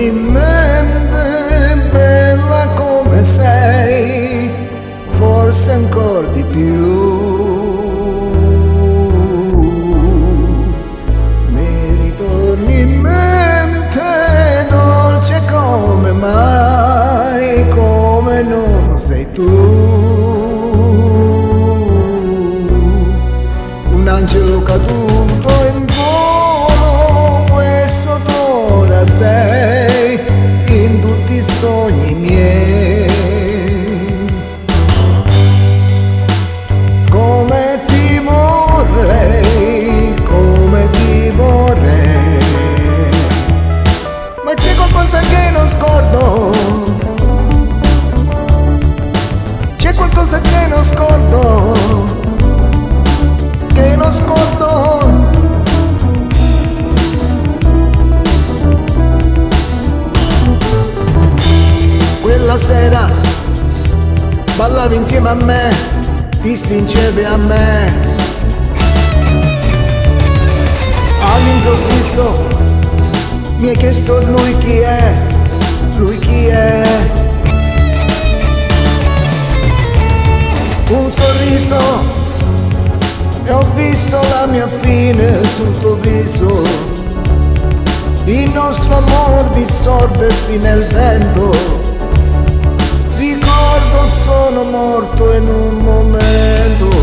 in mente, bella come sei, forse ancora di più. Mi ritorni in mente, dolce come mai, come non sei tu. Un angelo caduto in volo, questo t'ora sei in tutti i sogni miei. Come ti vorrei, come ti vorrei, ma c'è qualcosa che non scordo, c'è qualcosa che non scordo, che non scordo. Quella sera ballavi insieme a me, ti stringevi a me, all'improvviso mi hai chiesto lui chi è, lui chi è. Un sorriso e ho visto la mia fine sul tuo viso, il nostro amor dissolversi nel vento. Ricordo sono morto in un momento.